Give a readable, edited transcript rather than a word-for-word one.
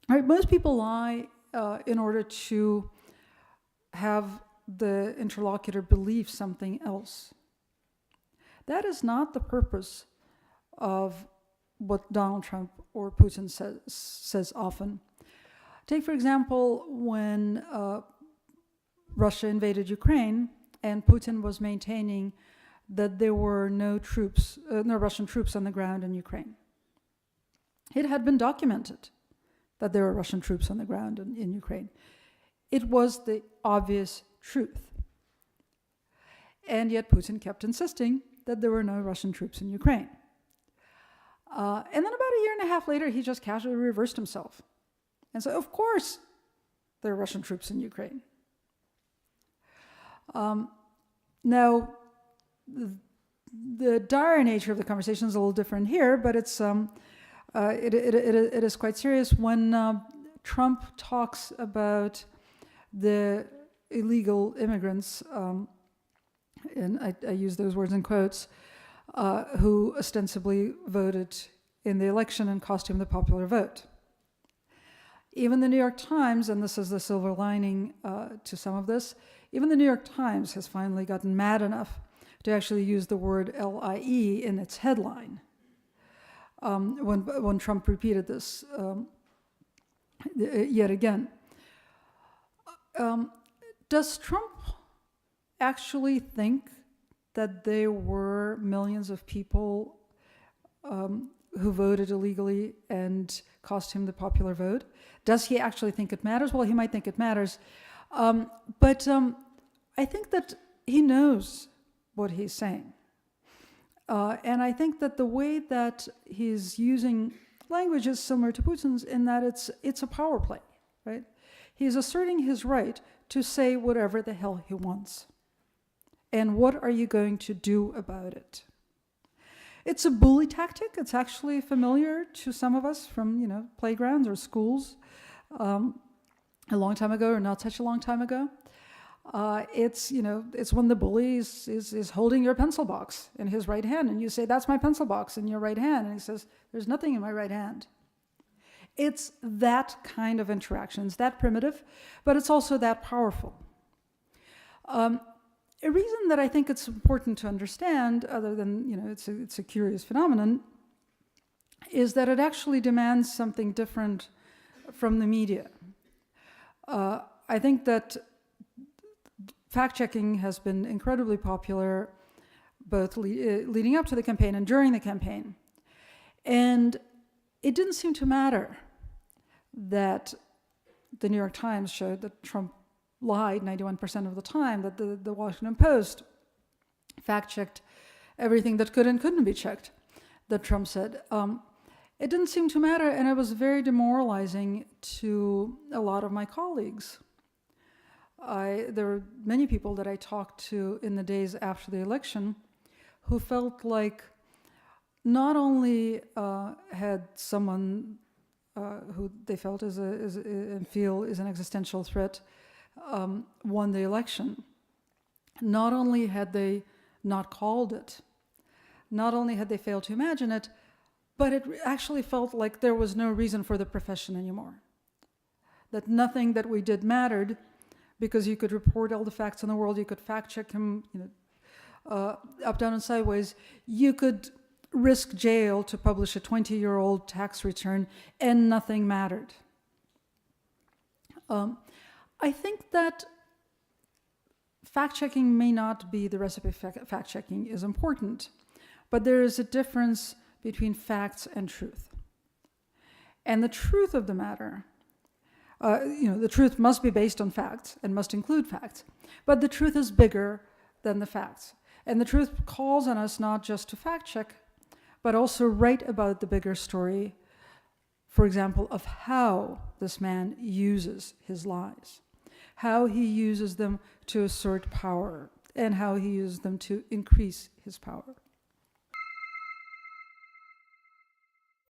Right? Most people lie in order to have the interlocutor believe something else. That is not the purpose of what Donald Trump or Putin says often. Take, for example, when Russia invaded Ukraine and Putin was maintaining that there were no Russian troops on the ground in Ukraine. It had been documented that there were Russian troops on the ground in Ukraine. It was the obvious truth. And yet Putin kept insisting that there were no Russian troops in Ukraine. And then about a year and a half later, he just casually reversed himself and said, of course, there are Russian troops in Ukraine. Now, the dire nature of the conversation is a little different here, but it is quite serious. When Trump talks about the illegal immigrants, and I use those words in quotes, who ostensibly voted in the election and cost him the popular vote. Even the New York Times, and this is the silver lining to some of this, even the New York Times has finally gotten mad enough to actually use the word LIE in its headline. When Trump repeated this yet again. Does Trump actually think that there were millions of people who voted illegally and cost him the popular vote? Does he actually think it matters? Well, he might think it matters. But I think that he knows what he's saying. And I think that the way that he's using language is similar to Putin's in that it's a power play, right? He's asserting his right to say whatever the hell he wants. And what are you going to do about it? It's a bully tactic. It's actually familiar to some of us from, playgrounds or schools a long time ago or not such a long time ago. It's when the bully is holding your pencil box in his right hand and you say, that's my pencil box in your right hand. And he says, there's nothing in my right hand. It's that kind of interaction. It's that primitive, but it's also that powerful. A reason that I think it's important to understand, other than, it's a curious phenomenon, is that it actually demands something different from the media. I think that fact-checking has been incredibly popular both leading up to the campaign and during the campaign. And it didn't seem to matter that the New York Times showed that Trump lied 91% of the time, that the Washington Post fact-checked everything that could and couldn't be checked that Trump said. It didn't seem to matter, and it was very demoralizing to a lot of my colleagues. There were many people that I talked to in the days after the election who felt like not only had someone who they felt and feel is an existential threat won the election, not only had they not called it, not only had they failed to imagine it, but it actually felt like there was no reason for the profession anymore. That nothing that we did mattered, because you could report all the facts in the world, you could fact check him, up, down, and sideways. You could risk jail to publish a 20-year-old tax return, and nothing mattered. I think that fact-checking may not be the recipe. Fact-checking is important, but there is a difference between facts and truth. And the truth of the matter, the truth must be based on facts and must include facts, but the truth is bigger than the facts. And the truth calls on us not just to fact-check, but also write about the bigger story, for example, of how this man uses his lies, how he uses them to assert power, and how he uses them to increase his power.